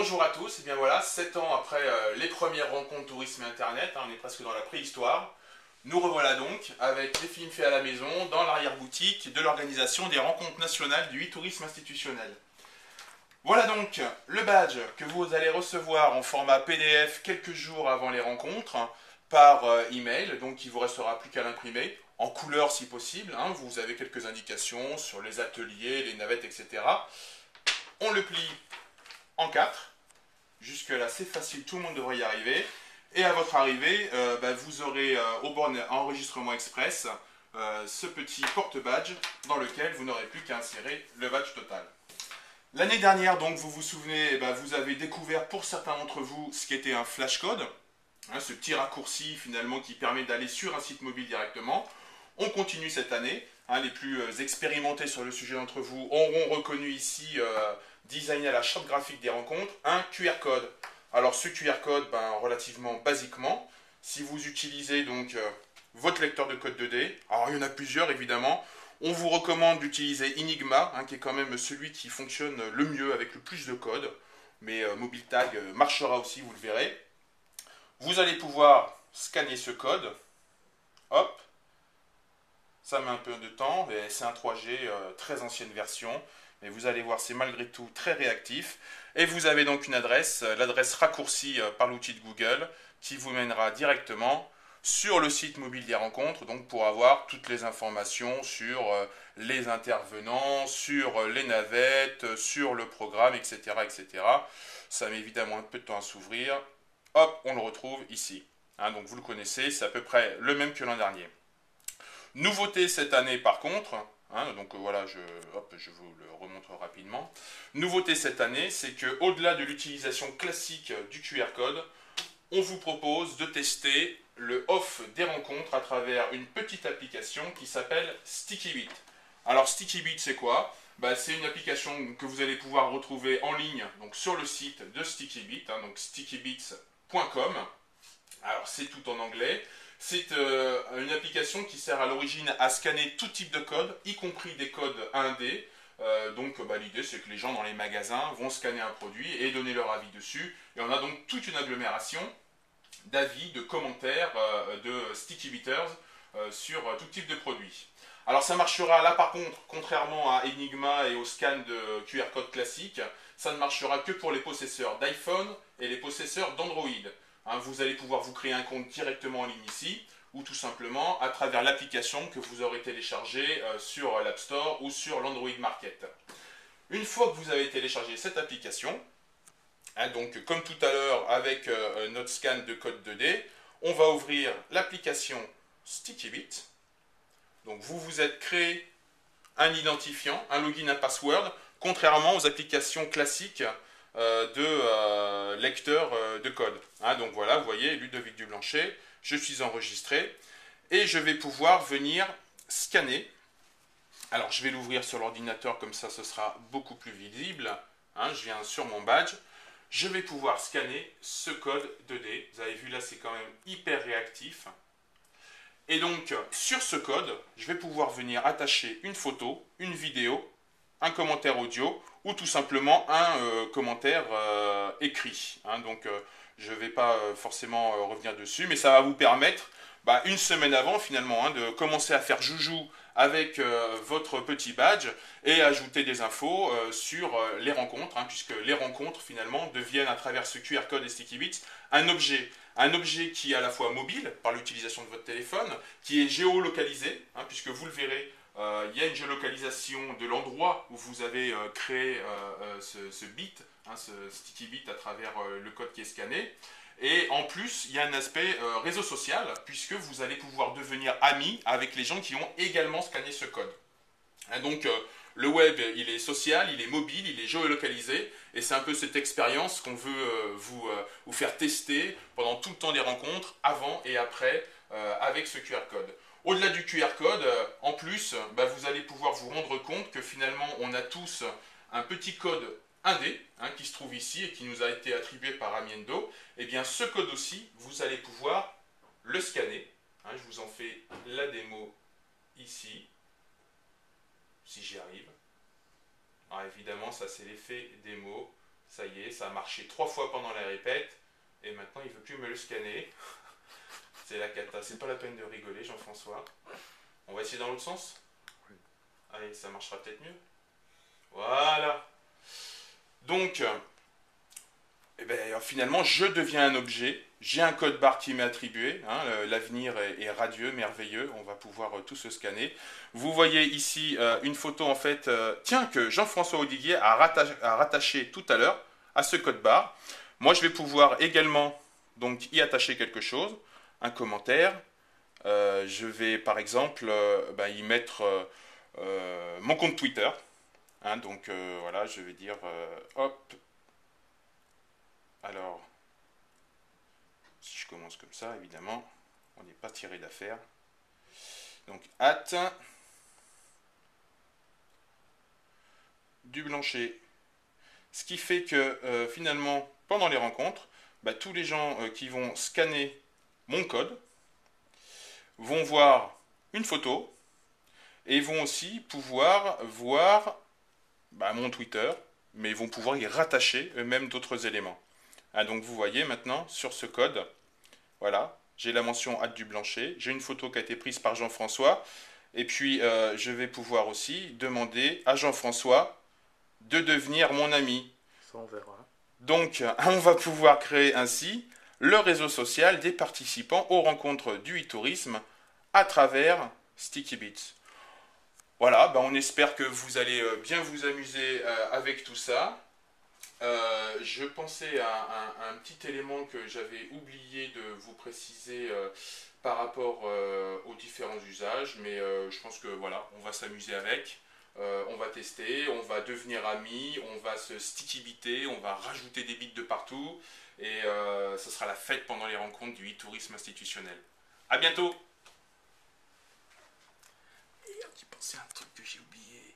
Bonjour à tous, et bien voilà, 7 ans après les premières rencontres tourisme et internet, on est presque dans la préhistoire. Nous revoilà donc avec les films faits à la maison dans l'arrière-boutique de l'organisation des rencontres nationales du e-tourisme institutionnel. Voilà donc le badge que vous allez recevoir en format PDF quelques jours avant les rencontres par email, donc il vous restera plus qu'à l'imprimer, en couleur si possible, vous avez quelques indications sur les ateliers, les navettes, etc. On le plie en 4. Jusque là c'est facile, tout le monde devrait y arriver. Et à votre arrivée, vous aurez au borne enregistrement express ce petit porte-badge dans lequel vous n'aurez plus qu'à insérer le badge total. L'année dernière, donc, vous vous souvenez, vous avez découvert pour certains d'entre vous ce qu'était un flashcode, ce petit raccourci finalement qui permet d'aller sur un site mobile directement. On continue cette année. Les plus expérimentés sur le sujet d'entre vous auront reconnu ici, designé à la charte graphique des rencontres, un QR code. Alors ce QR code, relativement basiquement, si vous utilisez donc votre lecteur de code 2D, alors il y en a plusieurs évidemment, on vous recommande d'utiliser Enigma, qui est quand même celui qui fonctionne le mieux avec le plus de code, mais MobileTag marchera aussi, vous le verrez. Vous allez pouvoir scanner ce code, hop, ça met un peu de temps, c'est un 3G, très ancienne version, mais vous allez voir, c'est malgré tout très réactif. Et vous avez donc une adresse, l'adresse raccourcie par l'outil de Google, qui vous mènera directement sur le site mobile des rencontres, donc pour avoir toutes les informations sur les intervenants, sur les navettes, sur le programme, etc., etc. Ça met évidemment un peu de temps à s'ouvrir. Hop, on le retrouve ici. Donc vous le connaissez, c'est à peu près le même que l'an dernier. Nouveauté cette année par contre, donc voilà, je vous le remontre rapidement. Nouveauté cette année, c'est qu'au-delà de l'utilisation classique du QR code, on vous propose de tester le off des rencontres à travers une petite application qui s'appelle StickyBit. Alors StickyBit c'est quoi? C'est une application que vous allez pouvoir retrouver en ligne donc sur le site de StickyBit, donc stickybits.com. Alors c'est tout en anglais. C'est une application qui sert à l'origine à scanner tout type de code, y compris des codes 1D. Donc l'idée c'est que les gens dans les magasins vont scanner un produit et donner leur avis dessus. Et on a donc toute une agglomération d'avis, de commentaires de Sticky Bitters sur tout type de produits. Alors ça marchera là par contre, contrairement à Enigma et au scan de QR code classique, ça ne marchera que pour les possesseurs d'iPhone et les possesseurs d'Android. Vous allez pouvoir vous créer un compte directement en ligne ici, ou tout simplement à travers l'application que vous aurez téléchargée sur l'App Store ou sur l'Android Market. Une fois que vous avez téléchargé cette application, donc comme tout à l'heure avec notre scan de code 2D, on va ouvrir l'application StickyBit. Donc vous vous êtes créé un identifiant, un login, un password, contrairement aux applications classiques de lecteur de code. Donc voilà, vous voyez, Ludovic Dublanchet, je suis enregistré et je vais pouvoir venir scanner. Alors je vais l'ouvrir sur l'ordinateur, comme ça ce sera beaucoup plus visible. Je viens sur mon badge. Je vais pouvoir scanner ce code 2D. Vous avez vu là, c'est quand même hyper réactif. Et donc, sur ce code, je vais pouvoir venir attacher une photo, une vidéo, un commentaire audio ou tout simplement un commentaire écrit. Donc, je ne vais pas forcément revenir dessus, mais ça va vous permettre, une semaine avant finalement, de commencer à faire joujou avec votre petit badge et ajouter des infos sur les rencontres, puisque les rencontres finalement deviennent à travers ce QR code et StickyBits un objet qui est à la fois mobile par l'utilisation de votre téléphone, qui est géolocalisé, puisque vous le verrez, il y a une géolocalisation de l'endroit où vous avez créé ce bit, ce sticky bit à travers le code qui est scanné. Et en plus, il y a un aspect réseau social, puisque vous allez pouvoir devenir ami avec les gens qui ont également scanné ce code. Donc, le web, il est social, il est mobile, il est géolocalisé, et c'est un peu cette expérience qu'on veut vous faire tester pendant tout le temps des rencontres, avant et après, avec ce QR code. Au-delà du QR code, en plus, vous allez pouvoir vous rendre compte que finalement, on a tous un petit code 1D qui se trouve ici et qui nous a été attribué par Amiendo. Et bien, ce code aussi, vous allez pouvoir le scanner. Je vous en fais la démo ici, si j'y arrive. Alors évidemment, ça c'est l'effet démo. Ça y est, ça a marché 3 fois pendant la répète. Et maintenant, il ne veut plus me le scanner. C'est la cata. C'est pas la peine de rigoler, Jean-François. On va essayer dans l'autre sens? Oui. Allez, ça marchera peut-être mieux. Voilà. Donc, eh ben, finalement, je deviens un objet. J'ai un code barre qui m'est attribué. Hein, l'avenir est radieux, merveilleux. On va pouvoir tout se scanner. Vous voyez ici une photo, en fait, tiens, que Jean-François Audiguier a rattaché tout à l'heure à ce code barre. Moi, je vais pouvoir également donc, y attacher quelque chose, un commentaire. Je vais, par exemple, y mettre mon compte Twitter. Hein, donc, voilà, je vais dire, hop, alors, si je commence comme ça, évidemment, on n'est pas tiré d'affaire. Donc, du Blanchet. Ce qui fait que finalement, pendant les rencontres, tous les gens qui vont scanner mon code vont voir une photo et vont aussi pouvoir voir mon Twitter, mais ils vont pouvoir y rattacher eux-mêmes d'autres éléments. Ah, donc vous voyez maintenant sur ce code, voilà, j'ai la mention du Blanchet, j'ai une photo qui a été prise par Jean-François, et puis je vais pouvoir aussi demander à Jean-François de devenir mon ami. Ça, on verra. Donc, on va pouvoir créer ainsi le réseau social des participants aux rencontres du e-tourisme à travers Sticky Bits. Voilà, on espère que vous allez bien vous amuser avec tout ça. Je pensais à un petit élément que j'avais oublié de vous préciser par rapport aux différents usages, mais je pense que voilà, on va s'amuser avec. On va tester, on va devenir amis, on va se sticky-biter, on va rajouter des bits de partout et ce sera la fête pendant les rencontres du e-tourisme institutionnel. A bientôt! Et j'ai pensé à un truc que j'ai oublié.